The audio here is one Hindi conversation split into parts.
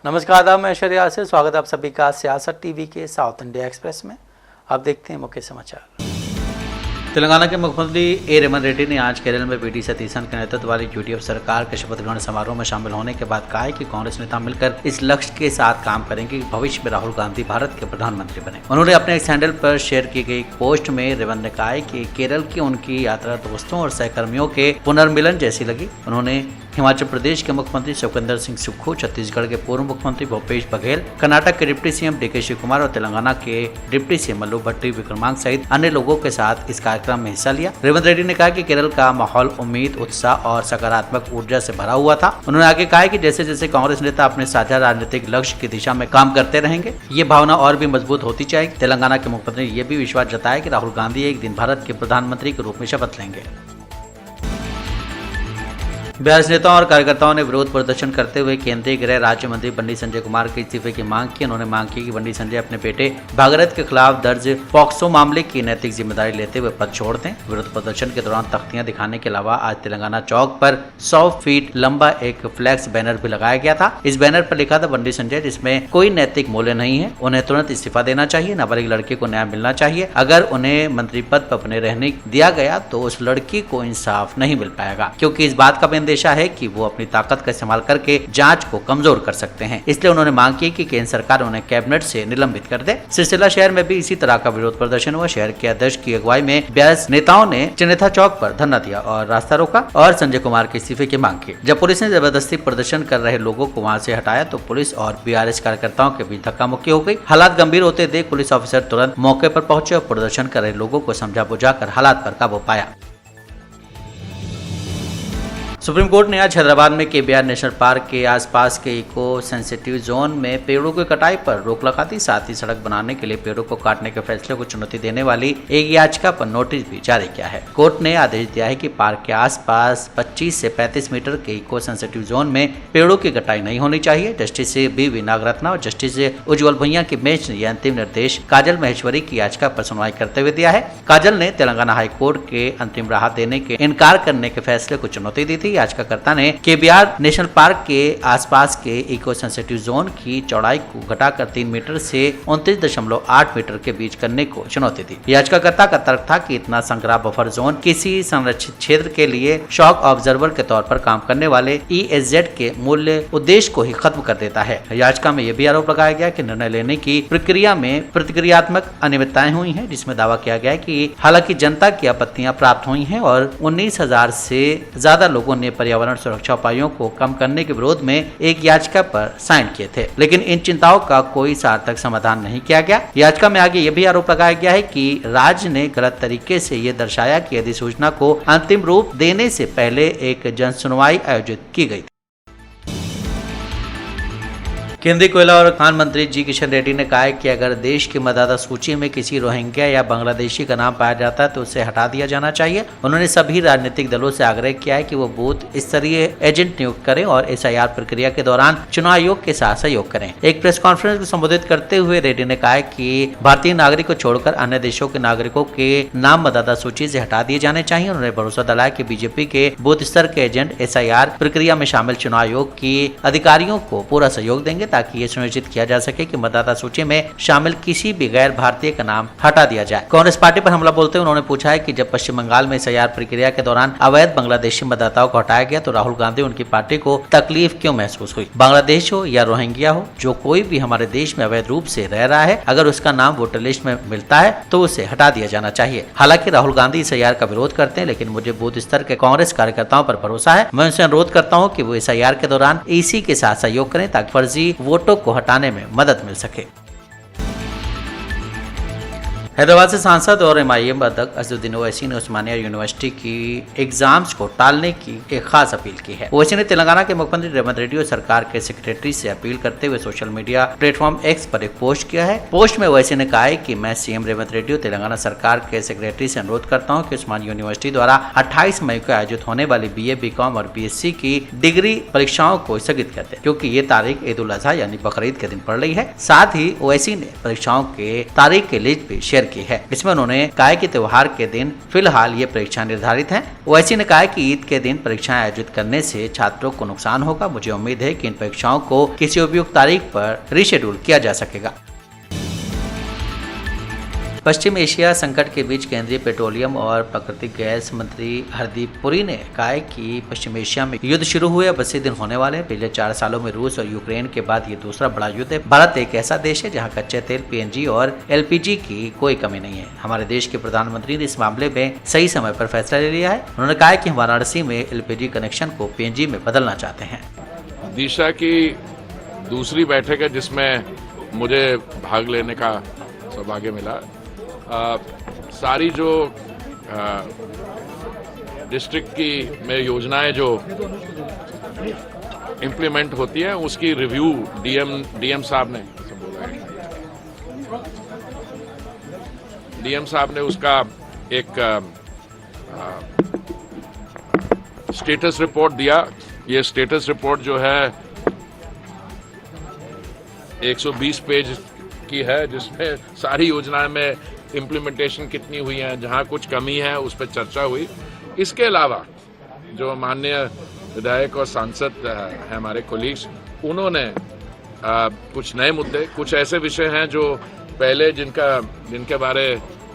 नमस्कार, आदाब, मैं ऐश्वर्या से स्वागत है आप सभी का सियासत टीवी के साउथ इंडिया एक्सप्रेस में। आप देखते हैं मुख्य समाचार। तेलंगाना के मुख्यमंत्री ए रेवंत रेड्डी ने आज केरल में वी डी सतीसन के नेतृत्व वाली यूडीएफ सरकार के शपथ ग्रहण समारोह में शामिल होने के बाद कहा है कि कांग्रेस नेता मिलकर इस लक्ष्य के साथ काम करेंगे कि भविष्य में राहुल गांधी भारत के प्रधानमंत्री बने। उन्होंने अपने एक हैंडल पर शेयर की गई पोस्ट में रेवंत ने कहा है कि केरल की उनकी यात्रा दोस्तों और सहकर्मियों के पुनर्मिलन जैसी लगी। उन्होंने हिमाचल प्रदेश के मुख्यमंत्री सुखविंदर सिंह सुक्खू, छत्तीसगढ़ के पूर्व मुख्यमंत्री भूपेश बघेल, कर्नाटक के deputy CM DK Shivakumar और तेलंगाना के डिप्टी सीएम मल्लू भट्टी विक्रमांक सहित अन्य लोगों के साथ इस कार्यक्रम में हिस्सा लिया। रेवंत रेड्डी ने कहा कि केरल का माहौल उम्मीद, उत्साह और सकारात्मक ऊर्जा से भरा हुआ था। उन्होंने आगे कहा कि जैसे जैसे कांग्रेस नेता अपने साझा राजनीतिक लक्ष्य की दिशा में काम करते रहेंगे, ये भावना और भी मजबूत होती जाएगी। तेलंगाना के मुख्यमंत्री ने यह भी विश्वास जताया कि राहुल गांधी एक दिन भारत के प्रधानमंत्री के रूप में शपथ लेंगे। बिहार नेताओं और कार्यकर्ताओं ने विरोध प्रदर्शन करते हुए केंद्रीय गृह राज्य मंत्री बंडी संजय कुमार के इस्तीफे की मांग की। उन्होंने मांग की कि बंडी संजय अपने बेटे भागीरथ के खिलाफ दर्ज पॉक्सो मामले की नैतिक जिम्मेदारी लेते हुए पद छोड़ दें। विरोध प्रदर्शन के दौरान तख्तियां दिखाने के अलावा आज तेलंगाना चौक पर 100 फीट लंबा एक फ्लैक्स बैनर भी लगाया गया था। इस बैनर पर लिखा था बंडी संजय, जिसमें कोई नैतिक मूल्य नहीं है, उन्हें तुरंत इस्तीफा देना चाहिए, नाबालिग लड़की को न्याय मिलना चाहिए। अगर उन्हें मंत्री पद पर बने रहने दिया गया तो उस लड़की को इंसाफ नहीं मिल पाएगा, क्योंकि इस बात का भी अंदेशा है कि वो अपनी ताकत का इस्तेमाल करके जांच को कमजोर कर सकते हैं। इसलिए उन्होंने मांग की कि केंद्र सरकार उन्हें कैबिनेट से निलंबित कर दे। सिलसिला शहर में भी इसी तरह का विरोध प्रदर्शन हुआ। शहर के अध्यक्ष की अगुवाई में बीआरएस नेताओं ने चनेथा चौक पर धरना दिया और रास्ता रोका और संजय कुमार के इस्तीफे की मांग की। जब पुलिस ने जबरदस्ती प्रदर्शन कर रहे लोगों को वहां से हटाया तो पुलिस और बीआरएस कार्यकर्ताओं के बीच धक्का मुक्की हो गई। हालात गंभीर होते देख पुलिस ऑफिसर तुरंत मौके पर पहुंचे और प्रदर्शन कर रहे लोगों को समझा बुझाकर हालात पर काबू पाया। सुप्रीम कोर्ट ने आज हैदराबाद में केबीआर नेशनल पार्क के आसपास के इको सेंसिटिव जोन में पेड़ों की कटाई पर रोक लगा दी। साथ ही सड़क बनाने के लिए पेड़ों को काटने के फैसले को चुनौती देने वाली एक याचिका पर नोटिस भी जारी किया है। कोर्ट ने आदेश दिया है कि पार्क के आसपास 25 से 35 मीटर के इको सेंसिटिव जोन में पेड़ों की कटाई नहीं होनी चाहिए। जस्टिस बी नागरत्ना और जस्टिस उज्ज्वल भैया की बेंच ने यह अंतिम निर्देश काजल महेश्वरी की याचिका पर सुनवाई करते हुए दिया है। काजल ने तेलंगाना हाईकोर्ट के अंतिम राहत देने के इनकार करने के फैसले को चुनौती दी थी। याचिकाकर्ता ने केबीआर नेशनल पार्क के आसपास के इको सेंसिटिव जोन की चौड़ाई को घटाकर 3 मीटर से 29.8 मीटर के बीच करने को चुनौती दी। याचिकाकर्ता का तर्क था कि इतना संग्रह बफर जोन किसी संरक्षित क्षेत्र के लिए शॉक ऑब्जर्वर के तौर पर काम करने वाले ESZ के मूल्य उद्देश्य को ही खत्म कर देता है। याचिका में यह भी आरोप लगाया गया कि निर्णय लेने की प्रक्रिया में प्रतिक्रियात्मक अनियमितताएं हुई हैं, जिसमें दावा किया गया है कि हालांकि जनता की आपत्तियां प्राप्त हुई हैं और 19,000 से ज्यादा लोगों ने पर्यावरण सुरक्षा उपायों को कम करने के विरोध में एक याचिका पर साइन किए थे, लेकिन इन चिंताओं का कोई सार्थक समाधान नहीं किया गया। याचिका में आगे यह भी आरोप लगाया गया है कि राज्य ने गलत तरीके से ये दर्शाया कि अधिसूचना को अंतिम रूप देने से पहले एक जन सुनवाई आयोजित की गई थी। केंद्रीय कोयला और खान मंत्री जी किशन रेड्डी ने कहा है कि अगर देश की मतदाता सूची में किसी रोहिंग्या या बांग्लादेशी का नाम पाया जाता है तो उसे हटा दिया जाना चाहिए। उन्होंने सभी राजनीतिक दलों से आग्रह किया है कि वो बूथ स्तरीय एजेंट नियुक्त करें और SIR प्रक्रिया के दौरान चुनाव आयोग के साथ सहयोग करें। एक प्रेस कॉन्फ्रेंस को संबोधित करते हुए रेड्डी ने कहा कि भारतीय नागरिक को छोड़कर अन्य देशों के नागरिकों के नाम मतदाता सूची से हटा दिए जाने चाहिए। उन्होंने भरोसा दिलाया कि बीजेपी के बूथ स्तर के एजेंट SIR प्रक्रिया में शामिल चुनाव आयोग के अधिकारियों को पूरा सहयोग देंगे ताकि ये सुनिश्चित किया जा सके कि मतदाता सूची में शामिल किसी भी गैर भारतीय का नाम हटा दिया जाए। कांग्रेस पार्टी पर हमला बोलते हुए उन्होंने पूछा है कि जब पश्चिम बंगाल में SIR प्रक्रिया के दौरान अवैध बांग्लादेशी मतदाताओं को हटाया गया तो राहुल गांधी उनकी पार्टी को तकलीफ क्यों महसूस हुई। बांग्लादेश हो या रोहिंग्या हो, जो कोई भी हमारे देश में अवैध रूप से रह रहा है, अगर उसका नाम वोटर लिस्ट में मिलता है तो उसे हटा दिया जाना चाहिए। हालांकि राहुल गांधी SIR का विरोध करते हैं, लेकिन मुझे बूथ स्तर के कांग्रेस कार्यकर्ताओं पर भरोसा है। मैं उनसे अनुरोध करता हूँ कि वो SIR के दौरान EC के साथ सहयोग करें ताकि फर्जी वोटों को हटाने में मदद मिल सके। हैदराबाद से सांसद और MIM अध्यक्ष असदुद्दीन ओवैसी ने उस्मानिया यूनिवर्सिटी की एग्जाम्स को टालने की एक खास अपील की है। ओवैसी ने तेलंगाना के मुख्यमंत्री रेवंत रेड्डी और सरकार के सेक्रेटरी से अपील करते हुए सोशल मीडिया प्लेटफॉर्म X पर एक पोस्ट किया है। पोस्ट में ओवैसी ने कहा है कि मैं CM रेवंत रेड्डी और तेलंगाना सरकार के सेक्रेटरी से अनुरोध करता हूं कि उस्मानिया यूनिवर्सिटी द्वारा 28 मई को आयोजित होने वाली BA, BCom और BSc की डिग्री परीक्षाओं को स्थगित कर दे, क्योंकि ये तारीख ईद उल अजहा यानी बकरीद के दिन पड़ रही है। साथ ही ओवैसी ने परीक्षाओं के तारीख की लिस्ट भी शेयर की है। इसमें उन्होंने कहा कि त्योहार के दिन फिलहाल ये परीक्षा निर्धारित है। ओवैसी ने कहा कि ईद के दिन परीक्षाएं आयोजित करने से छात्रों को नुकसान होगा। मुझे उम्मीद है कि इन परीक्षाओं को किसी उपयुक्त तारीख पर रीशेड्यूल किया जा सकेगा। पश्चिम एशिया संकट के बीच केंद्रीय पेट्रोलियम और प्राकृतिक गैस मंत्री हरदीप पुरी ने कहा है कि पश्चिम एशिया में युद्ध शुरू हुए अब 80 दिन होने वाले हैं। पिछले 4 सालों में रूस और यूक्रेन के बाद ये दूसरा बड़ा युद्ध है। भारत एक ऐसा देश है जहां कच्चे तेल, पीएनजी और एलपीजी की कोई कमी नहीं है। हमारे देश के प्रधानमंत्री ने इस मामले में सही समय पर फैसला ले लिया है। उन्होंने कहा कि हम वाराणसी में एलपीजी कनेक्शन को पीएनजी में बदलना चाहते हैं। दिशा की दूसरी बैठक है जिसमें मुझे भाग लेने का सौभाग्य मिला। सारी जो डिस्ट्रिक्ट की में योजनाएं जो इम्प्लीमेंट होती है उसकी रिव्यू डीएम साहब ने उसका एक स्टेटस रिपोर्ट दिया। ये स्टेटस रिपोर्ट जो है 120 पेज की है, जिसमें सारी योजनाएं में इम्प्लीमेंटेशन कितनी हुई है, जहां कुछ कमी है उस पर चर्चा हुई। इसके अलावा जो माननीय विधायक और सांसद हैं हमारे कोलीग्स, उन्होंने कुछ नए मुद्दे, कुछ ऐसे विषय हैं जो पहले जिनके बारे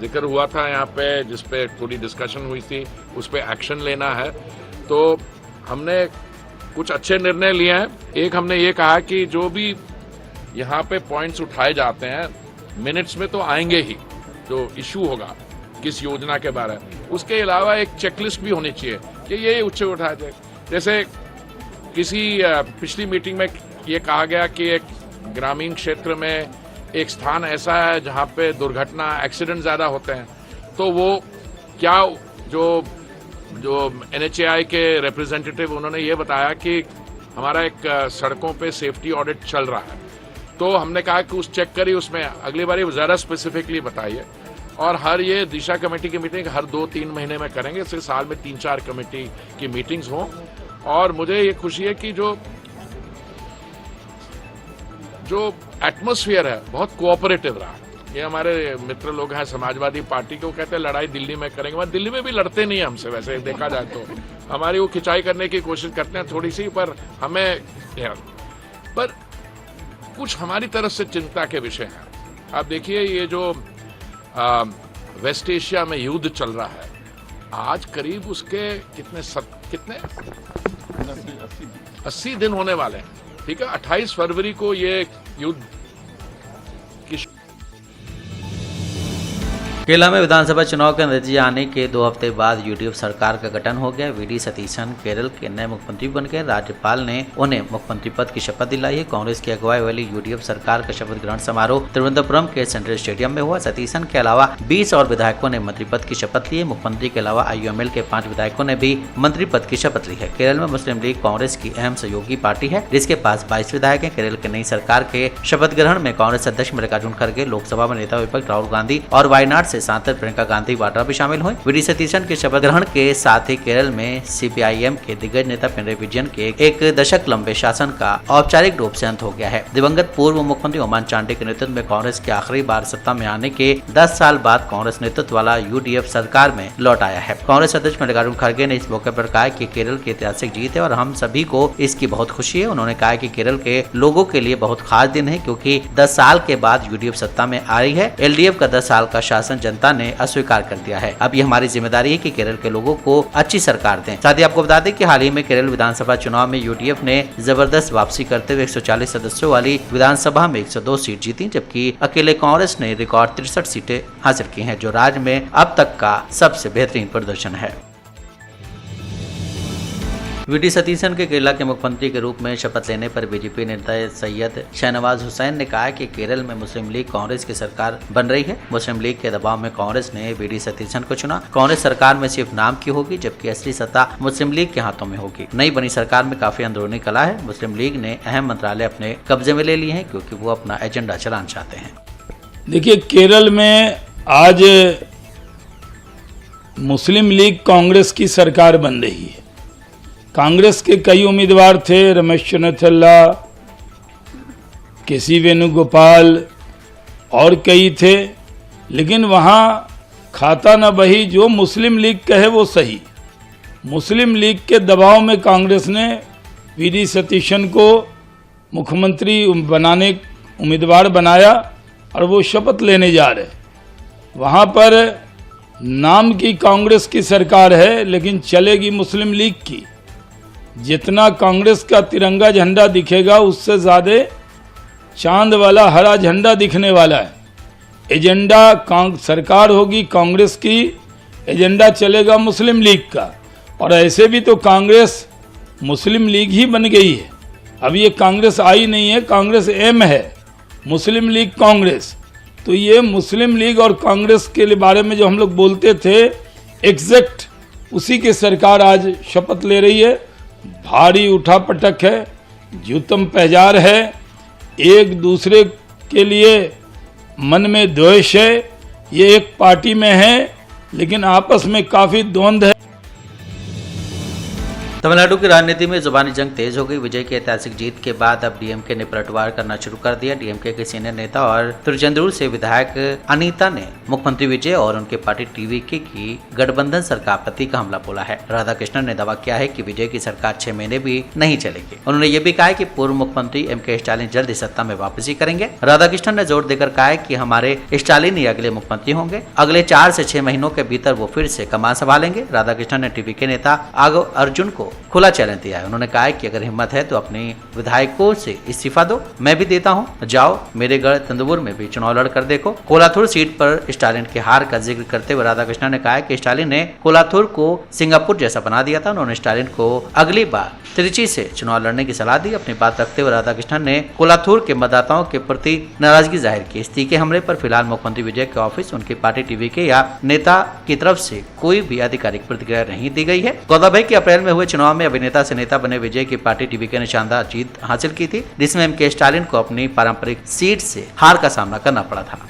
जिक्र हुआ था यहाँ पे, जिस पे थोड़ी डिस्कशन हुई थी, उस पे एक्शन लेना है। तो हमने कुछ अच्छे निर्णय लिए हैं। एक हमने ये कहा कि जो भी यहाँ पे पॉइंट्स उठाए जाते हैं मिनट्स में तो आएंगे ही, जो इशू होगा किस योजना के बारे में, उसके अलावा एक चेकलिस्ट भी होनी चाहिए कि ये उच्च उठाए जाए। जैसे किसी पिछली मीटिंग में ये कहा गया कि एक ग्रामीण क्षेत्र में एक स्थान ऐसा है जहाँ पे दुर्घटना एक्सीडेंट ज्यादा होते हैं, तो वो क्या जो NHAI के रिप्रेजेंटेटिव उन्होंने ये बताया कि हमारा एक सड़कों पे सेफ्टी ऑडिट चल रहा है। तो हमने कहा कि उस चेक करिए, उसमें अगली बार ज़्यादा स्पेसिफिकली बताइए। और हर ये दिशा कमेटी की मीटिंग हर 2-3 महीने में करेंगे, इससे साल में 3-4 कमेटी की मीटिंग्स हों। और मुझे ये खुशी है कि जो एटमॉस्फेयर है बहुत कोऑपरेटिव रहा। ये हमारे मित्र लोग हैं समाजवादी पार्टी के, वो कहते हैं लड़ाई दिल्ली में करेंगे। मैं दिल्ली में भी लड़ते नहीं है हमसे, वैसे देखा जाए तो हमारी वो खिंचाई करने की कोशिश करते हैं थोड़ी सी, पर कुछ हमारी तरफ से चिंता के विषय हैं। आप देखिए ये जो वेस्ट एशिया में युद्ध चल रहा है, आज करीब उसके कितने 80 दिन होने वाले हैं। ठीक है, 28 फरवरी को ये युद्ध की केरला में विधानसभा चुनाव के नतीजे आने के 2 हफ्ते बाद यूडीएफ सरकार का गठन हो गया। वी डी सतीशन केरल के नए मुख्यमंत्री बन गए। राज्यपाल ने उन्हें मुख्यमंत्री पद की शपथ दिलाई है। कांग्रेस की अगुवाई वाली यूडीएफ सरकार का शपथ ग्रहण समारोह तिरुवनंतपुरम के सेंट्रल स्टेडियम में हुआ। सतीशन के अलावा 20 और विधायकों ने मंत्री पद की शपथ ली है। मुख्यमंत्री के अलावा IUML के 5 विधायकों ने भी मंत्री पद की शपथ ली है। केरल में मुस्लिम लीग कांग्रेस की अहम सहयोगी पार्टी है, जिसके पास 22 विधायक है। केरल की नई सरकार के शपथ ग्रहण में कांग्रेस अध्यक्ष मल्लिकार्जुन खड़गे, लोकसभा में नेता विपक्ष राहुल गांधी और वायनाड से सांसद प्रियंका गांधी वाड्रा भी शामिल हुए। वी डी सतीशन के शपथ ग्रहण के साथ ही केरल में CPIM के दिग्गज नेता पिनराई विजयन के एक दशक लंबे शासन का औपचारिक रूप से अंत हो गया है। दिवंगत पूर्व मुख्यमंत्री ओमान चांडी के नेतृत्व में कांग्रेस के आखिरी बार सत्ता में आने के 10 साल बाद कांग्रेस नेतृत्व वाला UDF सरकार में लौट आया है। कांग्रेस अध्यक्ष मल्लिकार्जुन खड़गे ने इस मौके पर कहा कि केरल की ऐतिहासिक जीत है और हम सभी को इसकी बहुत खुशी है। उन्होंने कहा कि केरल के लोगों के लिए बहुत खास दिन है, क्योंकि 10 साल के बाद UDF सत्ता में आ रही है। LDF का 10 साल का शासन जनता ने अस्वीकार कर दिया है। अब ये हमारी जिम्मेदारी है कि केरल के लोगों को अच्छी सरकार दें। साथ ही आपको बता दें कि हाल ही में केरल विधानसभा चुनाव में UDF ने जबरदस्त वापसी करते हुए 140 सदस्यों वाली विधानसभा में 102 सीट जीती, जबकि अकेले कांग्रेस ने रिकॉर्ड 63 सीटें हासिल की हैं, जो राज्य में अब तक का सबसे बेहतरीन प्रदर्शन है। वी डी सतीशन के केरला के मुख्यमंत्री के रूप में शपथ लेने पर बीजेपी नेता सैयद शहनवाज हुसैन ने कहा कि केरल में मुस्लिम लीग कांग्रेस की सरकार बन रही है। मुस्लिम लीग के दबाव में कांग्रेस ने वी डी सतीशन को चुना। कांग्रेस सरकार में सिर्फ नाम की होगी, जबकि असली सत्ता मुस्लिम लीग के हाथों में होगी। नई बनी सरकार में काफी अंदरूनी कला है। मुस्लिम लीग ने अहम मंत्रालय अपने कब्जे में ले लिए हैं, क्योंकि वो अपना एजेंडा चलाना चाहते हैं। देखिए, केरल में आज मुस्लिम लीग कांग्रेस की सरकार बन रही है। कांग्रेस के कई उम्मीदवार थे, रमेश चन्नथल्ला, KC वेणुगोपाल और कई थे, लेकिन वहाँ खाता न बही, जो मुस्लिम लीग कहे वो सही। मुस्लिम लीग के दबाव में कांग्रेस ने वी.डी. सतीशन को मुख्यमंत्री बनाने उम्मीदवार बनाया और वो शपथ लेने जा रहे। वहाँ पर नाम की कांग्रेस की सरकार है, लेकिन चलेगी मुस्लिम लीग की। जितना कांग्रेस का तिरंगा झंडा दिखेगा, उससे ज़्यादा चांद वाला हरा झंडा दिखने वाला है। एजेंडा सरकार होगी कांग्रेस की, एजेंडा चलेगा मुस्लिम लीग का। और ऐसे भी तो कांग्रेस मुस्लिम लीग ही बन गई है। अब ये कांग्रेस आई नहीं है, कांग्रेस एम है, मुस्लिम लीग कांग्रेस। तो ये मुस्लिम लीग और कांग्रेस के बारे में जो हम लोग बोलते थे, एग्जैक्ट उसी की सरकार आज शपथ ले रही है। भारी उठापटक है, जूतम पहजार है, एक दूसरे के लिए मन में द्वेष है। ये एक पार्टी में है, लेकिन आपस में काफी द्वंद्व है। तमिलनाडु की राजनीति में जुबानी जंग तेज हो गई। विजय की ऐतिहासिक जीत के बाद अब डीएमके ने पलटवार करना शुरू कर दिया। डीएमके के सीनियर नेता और तिरुचेंदूर से विधायक अनीता ने मुख्यमंत्री विजय और उनके पार्टी टीवीके की गठबंधन सरकार पर तीखा हमला बोला है। राधाकृष्णन ने दावा किया है कि विजय की सरकार 6 महीने भी नहीं चलेगी। उन्होंने ये भी कहा है कि पूर्व मुख्यमंत्री एम.के. स्टालिन जल्द ही सत्ता में वापसी करेंगे। राधाकृष्णन ने जोर देकर कहा है कि हमारे स्टालिन ही अगले मुख्यमंत्री होंगे। अगले 4 से 6 महीनों के भीतर वो फिर से कमान संभालेंगे। राधाकृष्णन ने टीवीके नेता आगव अर्जुन को खुला चैलेंज दिया है। उन्होंने कहा है कि अगर हिम्मत है तो अपने विधायकों से इस्तीफा दो, मैं भी देता हूं, जाओ मेरे गढ़ तंदुपुर में भी चुनाव लड़कर देखो। कोलाथुर सीट पर स्टालिन के हार का जिक्र करते हुए राधाकृष्णन ने कहा है कि स्टालिन ने कोलाथुर को सिंगापुर जैसा बना दिया था। उन्होंने स्टालिन को अगली बार त्रिची से चुनाव लड़ने की सलाह दी। अपनी बात रखते हुए राधाकृष्णन ने कोलाथुर के मतदाताओं के प्रति नाराजगी जाहिर की। इस तीखे हमले पर फिलहाल मुख्यमंत्री विजय के ऑफिस, उनकी पार्टी टीवीके या नेता की तरफ से कोई भी आधिकारिक प्रतिक्रिया नहीं दी गई है। गौरतलब है कि अप्रैल में हुए चुनाव में अभिनेता से नेता बने विजय की पार्टी टीवीके ने शानदार जीत हासिल की थी, जिसमें एम.के. स्टालिन को अपनी पारंपरिक सीट से हार का सामना करना पड़ा था।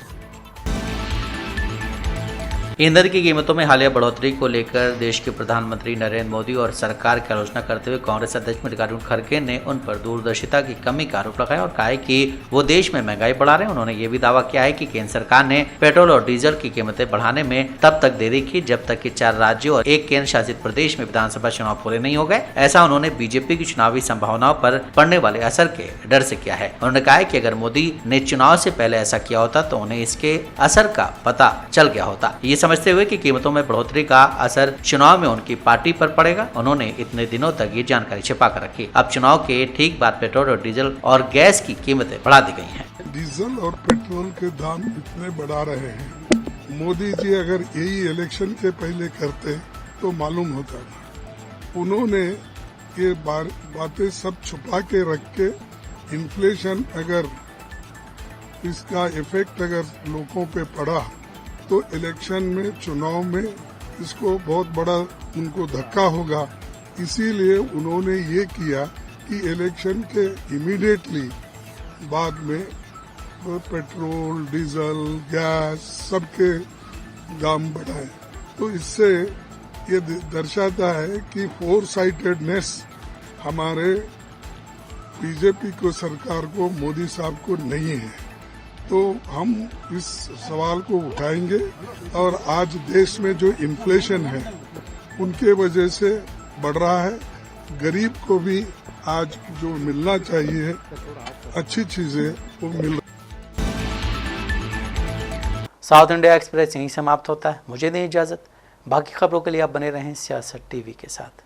ईंधन की कीमतों में हालिया बढ़ोतरी को लेकर देश के प्रधानमंत्री नरेंद्र मोदी और सरकार की आलोचना करते हुए कांग्रेस अध्यक्ष मल्लिकार्जुन खड़गे ने उन पर दूरदर्शिता की कमी का आरोप लगाया और कहा है कि वो देश में महंगाई बढ़ा रहे हैं। उन्होंने ये भी दावा किया है कि केंद्र सरकार ने पेट्रोल और डीजल की कीमतें बढ़ाने में तब तक देरी की जब तक कि 4 राज्यों और 1 केंद्र शासित प्रदेश में विधानसभा चुनाव पूरे नहीं हो गए। ऐसा उन्होंने बीजेपी की चुनावी संभावनाओं पर पड़ने वाले असर के डर से किया है। उन्होंने कहा है कि अगर मोदी ने चुनाव से पहले ऐसा किया होता तो उन्हें इसके असर का पता चल गया होता। ये समझते हुए कि कीमतों में बढ़ोतरी का असर चुनाव में उनकी पार्टी पर पड़ेगा, उन्होंने इतने दिनों तक ये जानकारी छिपा कर रखी। अब चुनाव के ठीक बाद पेट्रोल और डीजल और गैस की कीमतें बढ़ा दी गई हैं। डीजल और पेट्रोल के दाम इतने बढ़ा रहे हैं, मोदी जी अगर यही इलेक्शन के पहले करते तो मालूम होता। उन्होंने ये बातें सब छुपा के रख के, इन्फ्लेशन अगर इसका इफेक्ट अगर लोगों पे पड़ा तो इलेक्शन में, चुनाव में इसको बहुत बड़ा उनको धक्का होगा। इसीलिए उन्होंने ये किया कि इलेक्शन के इमीडिएटली बाद में पेट्रोल, डीजल, गैस सबके दाम बढ़ाए। तो इससे ये दर्शाता है कि 4 साइटेडनेस हमारे बीजेपी को, सरकार को, मोदी साहब को नहीं है। तो हम इस सवाल को उठाएंगे और आज देश में जो इन्फ्लेशन है उनके वजह से बढ़ रहा है। गरीब को भी आज जो मिलना चाहिए अच्छी चीजें वो मिल रही। साउथ इंडिया एक्सप्रेस यहीं समाप्त होता है। मुझे दें इजाजत। बाकी खबरों के लिए आप बने रहें सियासत टीवी के साथ।